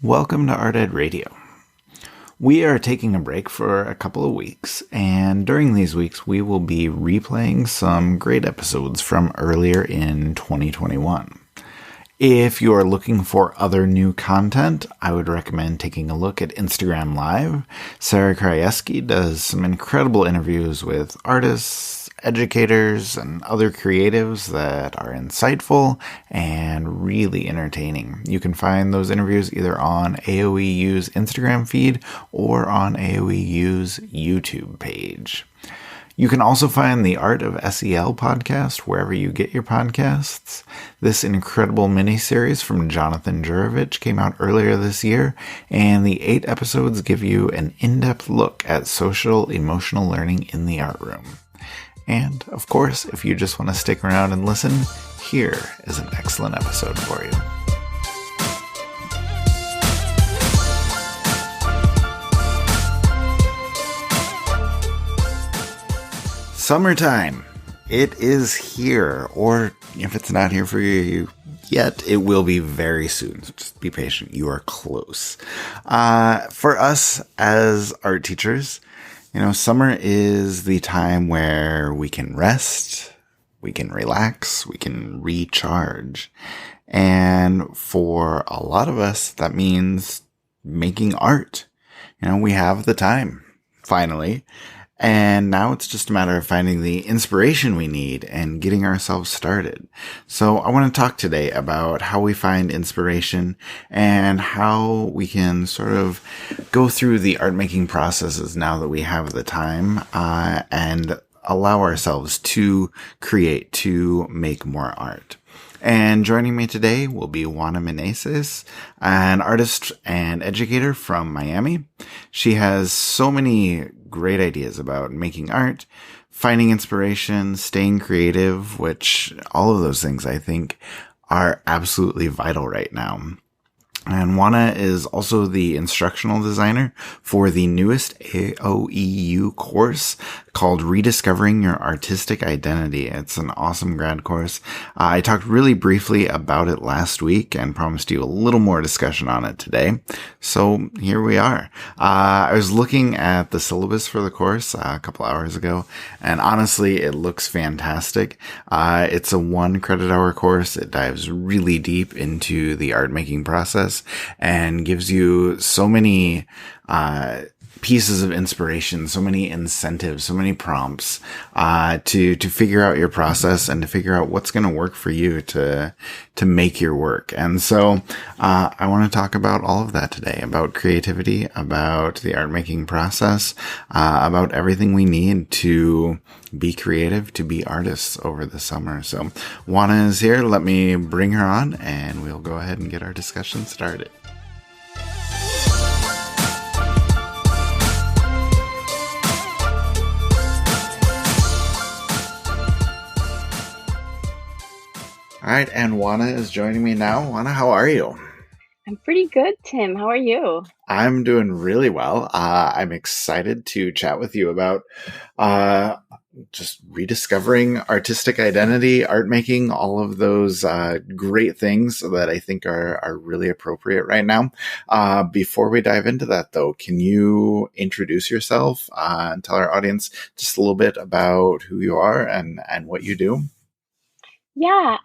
Welcome to Art Ed Radio. We are taking a break for a couple of weeks, and during these weeks we will be replaying some great episodes from earlier in 2021. If you are looking for other new content, I would recommend taking a look at Instagram Live. Sarah Krajewski does some incredible interviews with artists, educators, and other creatives that are insightful and really entertaining. You can find those interviews either on AOEU's Instagram feed or on AOEU's YouTube page. You can also find the Art of SEL podcast wherever you get your podcasts. This incredible mini-series from Jonathan Jurovich came out earlier this year, and the 8 episodes give you an in-depth look at social emotional learning in the art room. And, of course, if you just want to stick around and listen, here is an excellent episode for you. Summertime. It is here, or if it's not here for you yet, it will be very soon. So just be patient. You are close. For us as art teachers, summer is the time where we can rest, we can relax, we can recharge. And for a lot of us, that means making art. We have the time, finally. And now it's just a matter of finding the inspiration we need and getting ourselves started. So I want to talk today about how we find inspiration and how we can sort of go through the art making processes now that we have the time, and allow ourselves to create, to make more art. And joining me today will be Juana Meneses, an artist and educator from Miami. She has so many great ideas about making art, finding inspiration, staying creative, which all of those things I think are absolutely vital right now. And Juana is also the instructional designer for the newest AOEU course called Rediscovering Your Artistic Identity. It's an awesome grad course. I talked really briefly about it last week and promised you a little more discussion on it today. So here we are. I was looking at the syllabus for the course a couple hours ago, and honestly, it looks fantastic. It's a 1 credit hour course. It dives really deep into the art making process and gives you so many pieces of inspiration, so many incentives, so many prompts to figure out your process and to figure out what's going to work for you to make your work. And so I want to talk about all of that today, about creativity, about the art making process, about everything we need to be creative, to be artists over the summer. So Juana is here. Let me bring her on and we'll go ahead and get our discussion started. All right, and Juana is joining me now. Juana, how are you? I'm pretty good, Tim. How are you? I'm doing really well. I'm excited to chat with you about just rediscovering artistic identity, art making, all of those great things that I think are really appropriate right now. Before we dive into that, though, can you introduce yourself and tell our audience just a little bit about who you are and what you do? Yeah,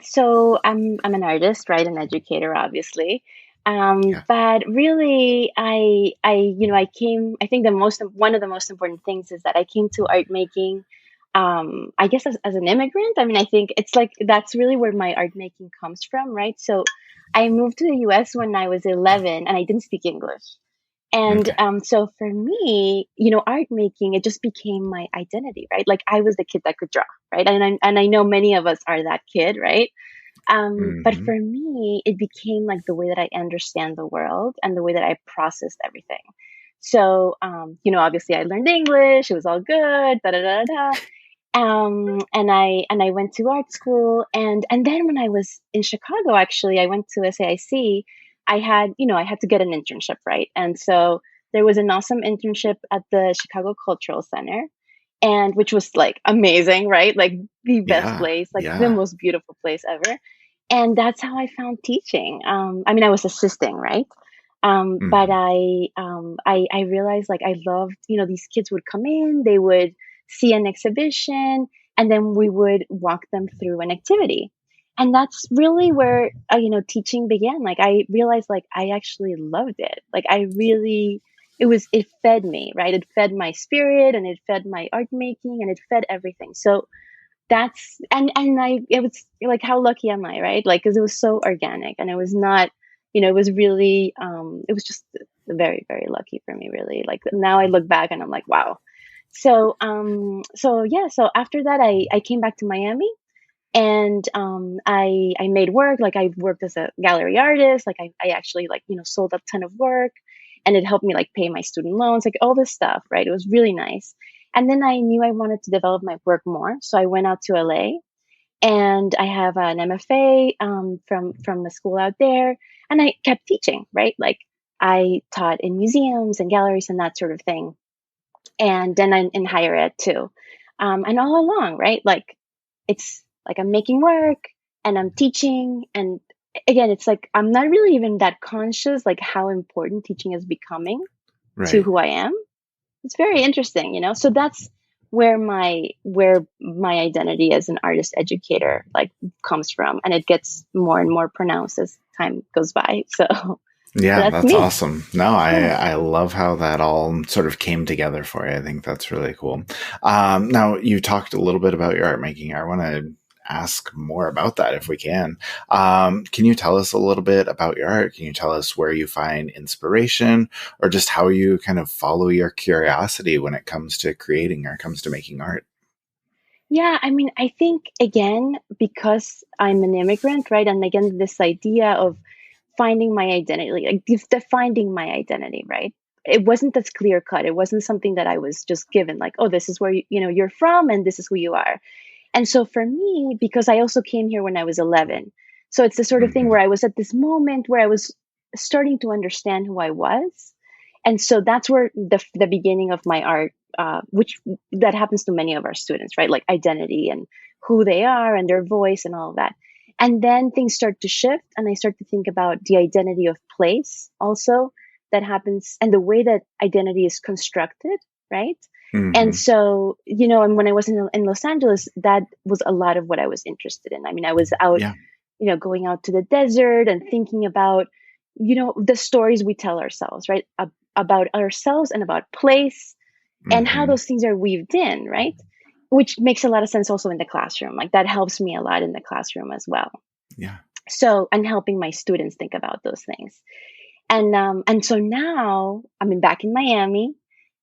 so I'm an artist, right? An educator, obviously. Yeah. But really, I came. I think one of the most important things is that I came to art making. I guess as an immigrant. I mean, I think it's like that's really where my art making comes from, right? So I moved to the U.S. when I was 11, and I didn't speak English. And Okay. so for me, art making, it just became my identity, right? Like I was the kid that could draw, right? And I know many of us are that kid, right? But Mm-hmm. for me, it became like the way that I understand the world and the way that I processed everything. So, obviously I learned English. It was all good, da da da da. And I went to art school, and then when I was in Chicago, actually, I went to SAIC. I had to get an internship, right? And so there was an awesome internship at the Chicago Cultural Center, and which was like amazing, right? Like the best Yeah. place, like the Yeah. most beautiful place ever. And that's how I found teaching. I mean, I was assisting, right? But Hmm. I realized like I loved, these kids would come in, they would see an exhibition, and then we would walk them through an activity. And that's really where, teaching began. Like I realized like I actually loved it. Like I really, it fed me, right? It fed my spirit and it fed my art making and it fed everything. So that's and I it was like how lucky am I, right? Like because it was so organic and it was not, it was really it was just very very lucky for me really. Like now I look back and I'm like wow. So yeah, so after that I came back to Miami and I made work. Like I worked as a gallery artist. Like I actually like sold a ton of work, and it helped me like pay my student loans, like all this stuff, right? It was really nice. And then I knew I wanted to develop my work more, so I went out to LA, and I have an MFA from a school out there, and I kept teaching, right? Like I taught in museums and galleries and that sort of thing, and then in higher ed too. And all along, right? Like it's like I'm making work and I'm teaching. And again, it's like I'm not really even that conscious, like how important teaching is becoming to Right. who I am. It's very interesting, So that's where my identity as an artist educator like comes from, and it gets more and more pronounced as time goes by. So Yeah, that's that's me. awesome. No, Yeah. I love how that all sort of came together for you. I think that's really cool. Now you talked a little bit about your art making. I want to ask more about that if we can. Can you tell us a little bit about your art? Can you tell us where you find inspiration or just how you kind of follow your curiosity when it comes to creating or comes to making art? Yeah, I mean, I think again, because I'm an immigrant, right? And again, this idea of finding my identity, like defining my identity, right? It wasn't as clear cut. It wasn't something that I was just given, like, oh, this is where you're from, and this is who you are. And so for me, because I also came here when I was 11, so it's the sort of thing Hmm. where I was at this moment where I was starting to understand who I was, and so that's where the beginning of my art, which that happens to many of our students, right? Like identity and who they are and their voice and all of that. And then things start to shift, and I start to think about the identity of place also that happens, and the way that identity is constructed, right? And Hmm. so, and when I was in Los Angeles, that was a lot of what I was interested in. I mean, I was out, Yeah. going out to the desert and thinking about, the stories we tell ourselves, right? About ourselves and about place and how Hmm. those things are weaved in, right? Which makes a lot of sense also in the classroom. Like that helps me a lot in the classroom as well. Yeah. So, and helping my students think about those things. And so now I'm back in Miami,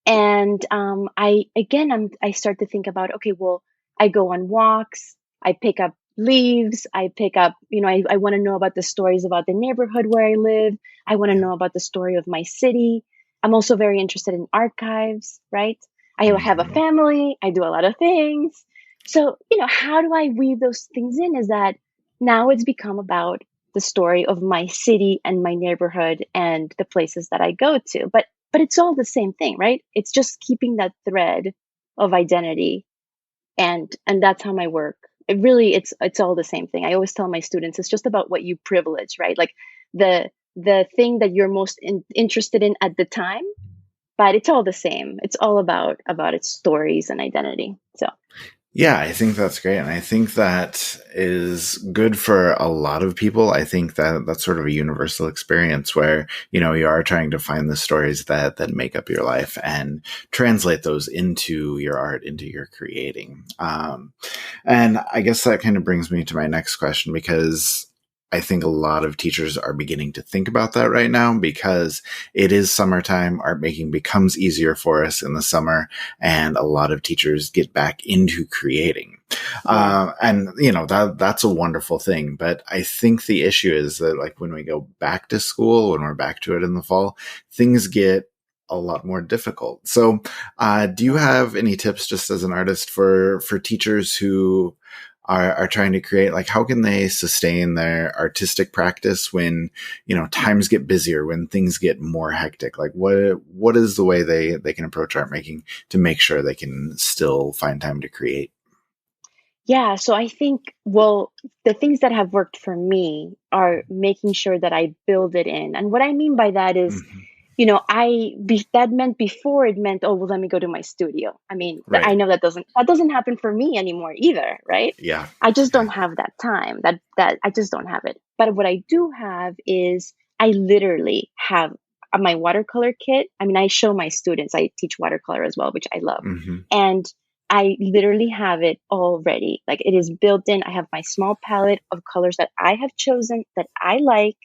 and I start to think about, okay, well, I go on walks, I pick up leaves, I pick up, I want to know about the stories about the neighborhood where I live. I want to Yeah. know about the story of my city. I'm also very interested in archives, right? I have a Hmm. family, I do a lot of things. So, how do I weave those things in is that now it's become about the story of my city and my neighborhood and the places that I go to. But it's all the same thing, right? It's just keeping that thread of identity, and that's how my work. It's all the same thing. I always tell my students it's just about what you privilege, right? Like the thing that you're most interested in at the time, but it's all the same. It's all about its stories and identity. So Yeah, I think that's great. And I think that is good for a lot of people. I think that that's sort of a universal experience where, you are trying to find the stories that make up your life and translate those into your art, into your creating. And I guess that kind of brings me to my next question because I think a lot of teachers are beginning to think about that right now because it is summertime. Art making becomes easier for us in the summer, and a lot of teachers get back into creating. yeah. And that's a wonderful thing. But I think the issue is that like when we go back to school, when we're back to it in the fall, things get a lot more difficult. So, do you have any tips just as an artist for teachers who are trying to create, like how can they sustain their artistic practice when, times get busier, when things get more hectic? Like what is the way they can approach art making to make sure they can still find time to create? Yeah, so I think, well, the things that have worked for me are making sure that I build it in. And what I mean by that is, Hmm. that meant before it meant, oh, well, let me go to my studio. I mean, I Right. know that doesn't happen for me anymore either, right? Yeah. I just Yeah. don't have that time. That I just don't have it. But what I do have is I literally have my watercolor kit. I mean, I show my students. I teach watercolor as well, which I love. Hmm. And I literally have it all ready. Like it is built in. I have my small palette of colors that I have chosen that I like.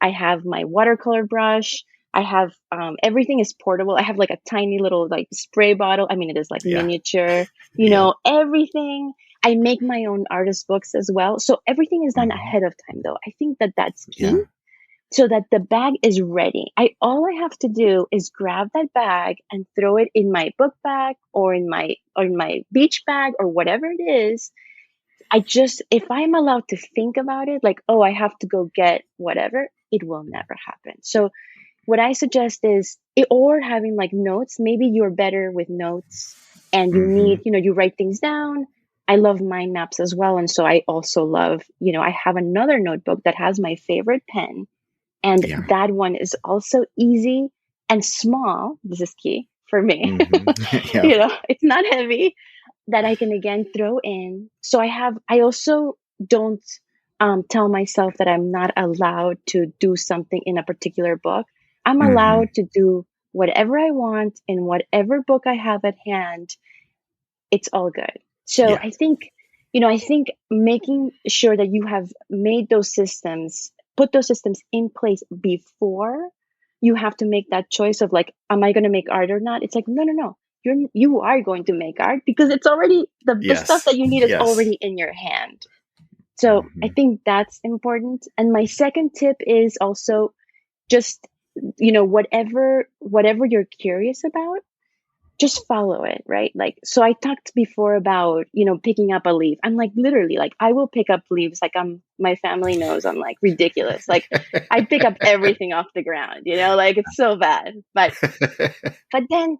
I have my watercolor brush. I have everything is portable. I have like a tiny little like spray bottle. I mean, it is like Yeah. miniature, Yeah. everything. I make my own artist books as well. So everything is done Hmm. ahead of time though. I think that that's key Yeah. so that the bag is ready. All I have to do is grab that bag and throw it in my book bag or in my beach bag or whatever it is. I just if I'm allowed to think about it like, oh, I have to go get whatever, it will never happen. So what I suggest is or having like notes. Maybe you're better with notes and you Hmm. need, you write things down. I love mind maps as well. And so I also love, I have another notebook that has my favorite pen and Yeah. that one is also easy and small. This is key for me. Hmm. Yeah. It's not heavy that I can again throw in. So I also don't tell myself that I'm not allowed to do something in a particular book. I'm Hmm. allowed to do whatever I want in whatever book I have at hand. It's all good. So Yeah. I think making sure that you have made those systems, put those systems in place before you have to make that choice of like, am I going to make art or not? It's like, no, no, no. You are going to make art because it's already the stuff Yes. that you need is Yes. already in your hand. So I Hmm. think that's important. And my second tip is also just, whatever you're curious about, just follow it, right? Like, so I talked before about, picking up a leaf. I'm like, literally, like, I will pick up leaves. Like, my family knows I'm like ridiculous. Like, I pick up everything off the ground, like, it's so bad. But then,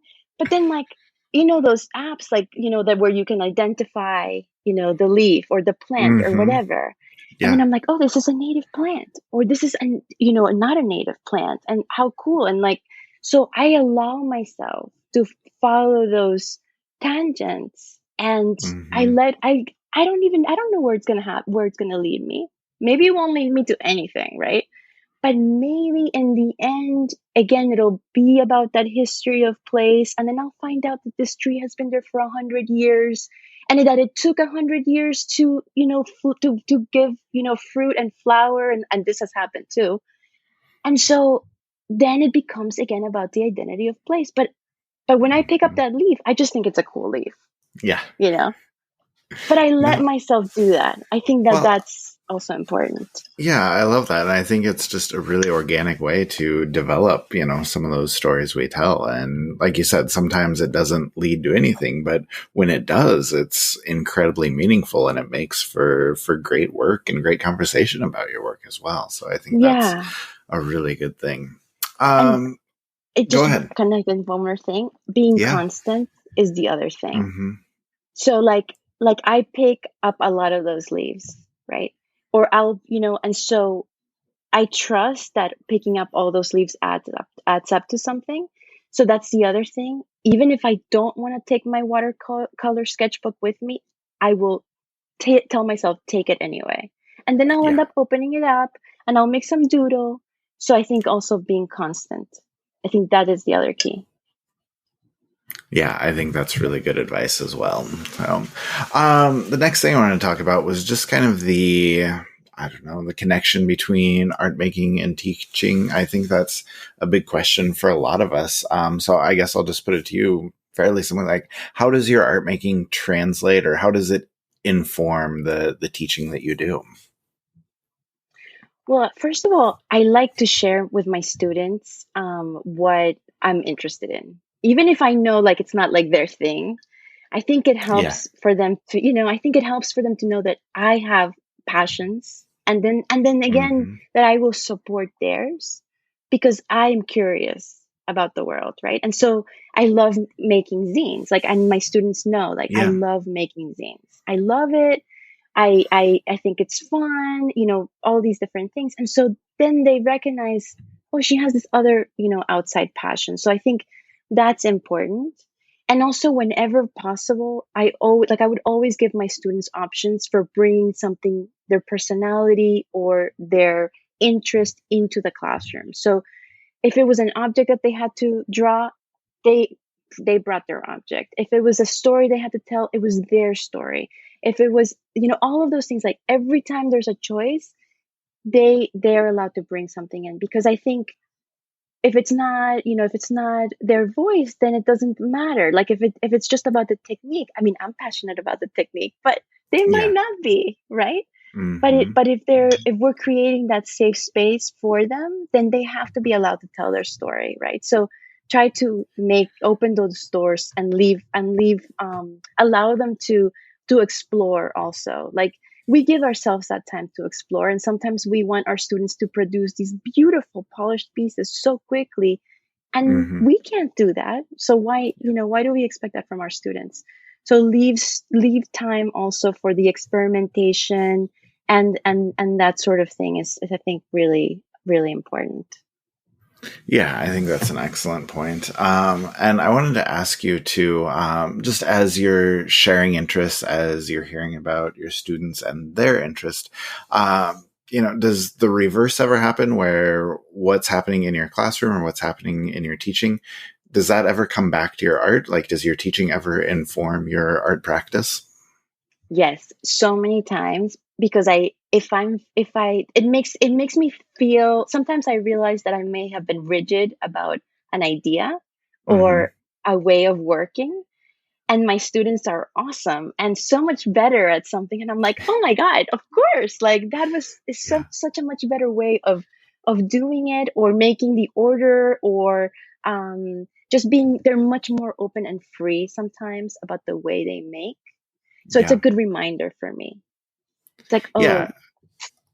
like, those apps, like, that where you can identify, the leaf or the plant or Hmm. whatever. And then Yeah. I'm like, oh, this is a native plant, or this is not a native plant, and how cool. And like, so I allow myself to follow those tangents, and I Hmm. let I don't know where it's gonna where it's gonna lead me. Maybe it won't lead me to anything, right? But maybe in the end, again, it'll be about that history of place. And then I'll find out that this tree has been there for 100 years and that it took 100 years to, to give, fruit and flower. And this has happened too. And so then it becomes again about the identity of place. But when I pick up Hmm. that leaf, I just think it's a cool leaf, Yeah. you know, but I let No. myself do that. I think that Well, that's also important. yeah, I love that. And I think it's just a really organic way to develop, some of those stories we tell. And like you said, sometimes it doesn't lead to anything, but when it does, it's incredibly meaningful and it makes for great work and great conversation about your work as well. So I think that's Yeah. a really good thing. And Um, it Go just ahead. connected one more thing. Being Yeah. constant is the other thing. Hmm. So like I pick up a lot of those leaves, right? Or I'll, and so I trust that picking up all those leaves adds up to something. So that's the other thing. Even if I don't want to take my watercolor sketchbook with me, I will tell myself take it anyway. And then I'll end Yeah. up opening it up and I'll make some doodle. So I think also being constant. I think that is the other key. Yeah, I think that's really good advice as well. The next thing I wanted to talk about was just kind of I don't know, the connection between art making and teaching. I think that's a big question for a lot of us. So I guess I'll just put it to you fairly simply, like, how does your art making translate, or how does it inform the teaching that you do? Well, first of all, I like to share with my students what I'm interested in. Even if I know like it's not like their thing, I think it Yeah. helps for them to, I think it helps for them to know that I have passions and then again Hmm. that I will support theirs because I'm curious about the world, right? And so I love making zines, like, and my students know, like, I Yeah. love making zines. I love it. I think it's fun, all these different things. And so then they recognize, oh, she has this other, outside passion. So I think that's important. And also, whenever possible, I would always give my students options for bringing something, their personality or their interest into the classroom. So if it was an object that they had to draw, they they brought their object. If it was a story they had to tell, it was their story. If it was, all of those things, like every time there's a choice, they're allowed to bring something in, because I think if it's not their voice, then it doesn't matter. Like if it's just about the technique, I mean, I'm passionate about the technique, but they might Yeah. not be, right? Hmm. But if we're creating that safe space for them, then they have to be allowed to tell their story, right? So try to open those doors and allow them to explore also. Like, we give ourselves that time to explore, and sometimes we want our students to produce these beautiful polished pieces so quickly, and Hmm. we can't do that. So why do we expect that from our students? So leave time also for the experimentation, and that sort of thing is I think really, really important. Yeah, I think that's an excellent point. And I wanted to ask you too, just as you're sharing interests, as you're hearing about your students and their interest, does the reverse ever happen where what's happening in your classroom or what's happening in your teaching, does that ever come back to your art? Like, does your teaching ever inform your art practice? Yes, so many times, because it makes me feel, sometimes I realize that I may have been rigid about an idea Hmm. or a way of working, and my students are awesome and so much better at something, and I'm like, oh my god, of course, like that is Yeah. such a much better way of doing it, or making the order, or just being, they're much more open and free sometimes about the way they make. So it's a Yeah. good reminder for me. It's like, oh, Yeah.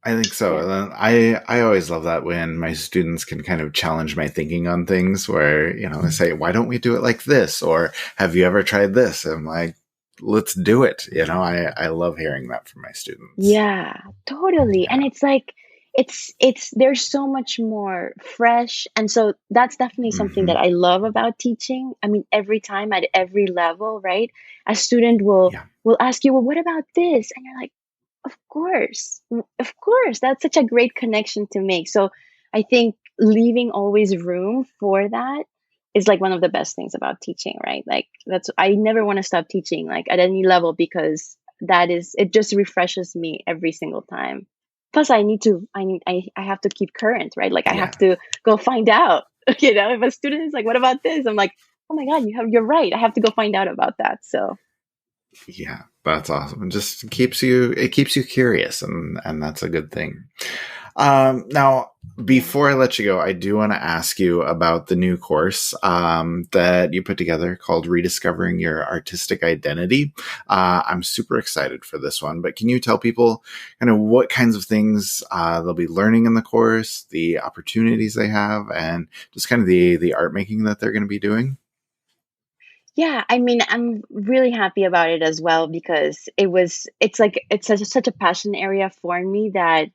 I think so. yeah. And then I always love that when my students can kind of challenge my thinking on things where, they say, why don't we do it like this? Or have you ever tried this? I'm like, let's do it. I love hearing that from my students. Yeah, totally. And Yeah. it's like, it's there's so much more fresh. And so that's definitely something Hmm. that I love about teaching. I mean, every time at every level, right? A student will Yeah. will ask you, well, what about this? And you're like, of course, that's such a great connection to make. So I think leaving always room for that is like one of the best things about teaching, right? Like, I never want to stop teaching, like at any level, because it just refreshes me every single time. Plus, I have to keep current, right? Like, I have Yeah. to go find out, if a student is like, what about this? I'm like, oh my God, you're right. I have to go find out about that. So Yeah. That's awesome. It keeps you curious, and that's a good thing. Now, yeah. before I let you go, I do want to ask you about the new course that you put together called Rediscovering Your Artistic Identity. I'm super excited for this one, but can you tell people kind of what kinds of things they'll be learning in the course, the opportunities they have, and just kind of the art making that they're going to be doing? Yeah, I mean, I'm really happy about it as well, because it's like it's such a passion area for me that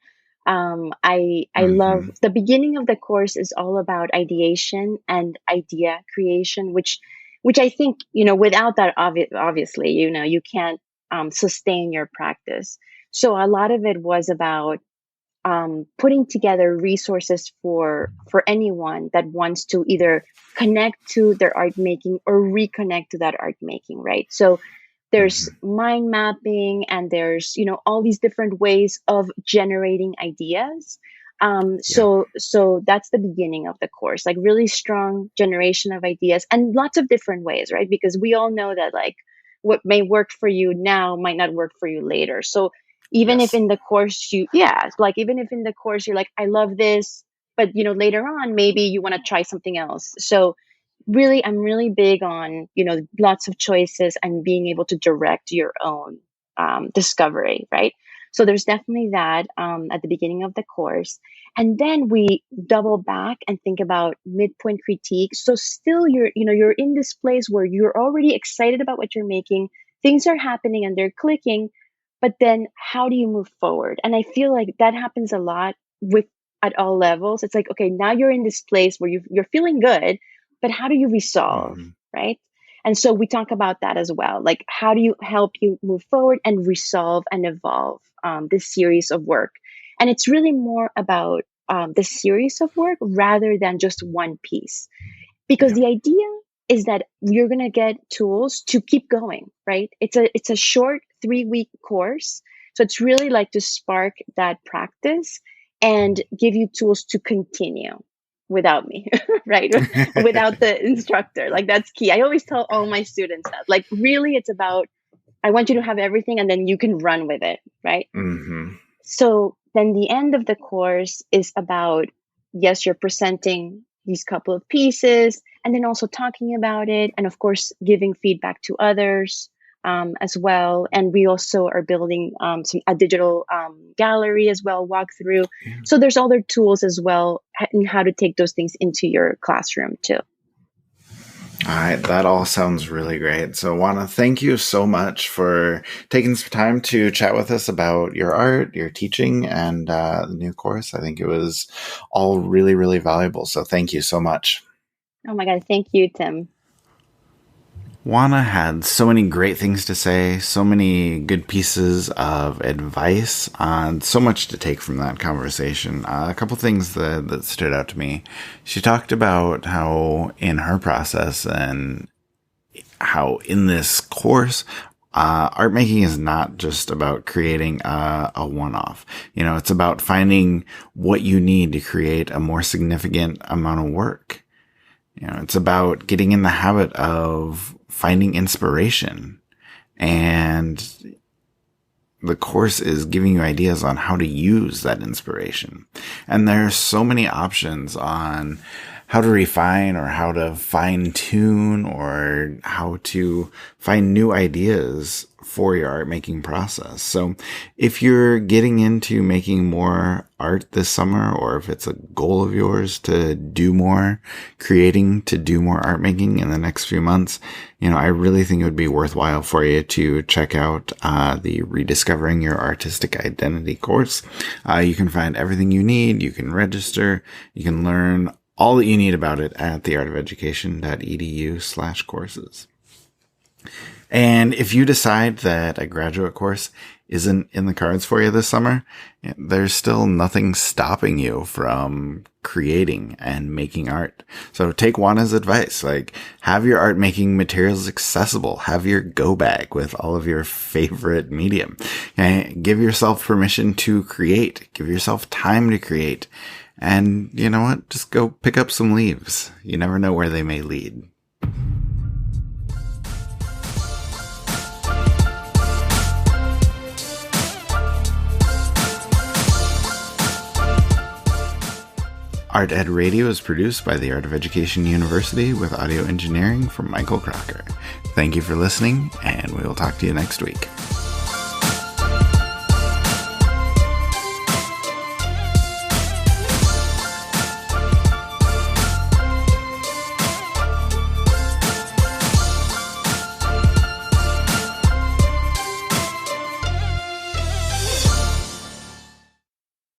I love. Hmm. The beginning of the course is all about ideation and idea creation, which I think, without that, obviously, you can't sustain your practice. So a lot of it was about putting together resources for anyone that wants to either connect to their art making or reconnect to that art making, right? So there's Hmm. mind mapping, and there's all these different ways of generating ideas. Yeah. So that's the beginning of the course, like really strong generation of ideas, and lots of different ways, right? Because we all know that, like, what may work for you now might not work for you later. So even if Yes. in the course like, even if in the course you're like, I love this, but later on maybe you want to try something else. So really, I'm really big on lots of choices and being able to direct your own discovery, right? So there's definitely that at the beginning of the course. And then we double back and think about midpoint critique. So still you're in this place where you're already excited about what you're making. Things are happening and they're clicking, but then how do you move forward? And I feel like that happens a lot with at all levels. It's like, okay, now you're in this place where you're feeling good, but how do you resolve, Mm-hmm. right? And so we talk about that as well. Like, how do you help you move forward and resolve and evolve this series of work? And it's really more about the series of work rather than just one piece. Because Yeah. the idea is that you're going to get tools to keep going, right? It's a short 3-week course. So it's really like to spark that practice and give you tools to continue without me, right? Without the instructor. Like that's key. I always tell all my students that. Like really it's about I want you to have everything and then you can run with it, right? Mm-hmm. So then the end of the course is about, yes, you're presenting these couple of pieces and then also talking about it. And of course, giving feedback to others as well. And we also are building a digital gallery as well, walkthrough. Yeah. So there's other tools as well in how to take those things into your classroom too. All right, that all sounds really great. So, Juana, thank you so much for taking some time to chat with us about your art, your teaching, and the new course. I think it was all really, really valuable. So, thank you so much. Oh my God, thank you, Tim. Juana had so many great things to say, so many good pieces of advice, so much to take from that conversation. A couple things that stood out to me. She talked about how in her process and how in this course, art making is not just about creating a one-off. It's about finding what you need to create a more significant amount of work. It's about getting in the habit of finding inspiration, and the course is giving you ideas on how to use that inspiration. And there are so many options on how to refine or how to fine tune or how to find new ideas for your art making process. So if you're getting into making more art this summer, or if it's a goal of yours to do more creating, to do more art making in the next few months, I really think it would be worthwhile for you to check out the Rediscovering Your Artistic Identity course. You can find everything you need. You can register. You can learn all that you need about it at theartofeducation.edu/courses. And if you decide that a graduate course isn't in the cards for you this summer, there's still nothing stopping you from creating and making art. So take Juana's advice, have your art making materials accessible, have your go bag with all of your favorite medium. Okay? Give yourself permission to create, give yourself time to create. And you know what? Just go pick up some leaves. You never know where they may lead. Art Ed Radio is produced by the Art of Education University with audio engineering from Michael Crocker. Thank you for listening, and we will talk to you next week.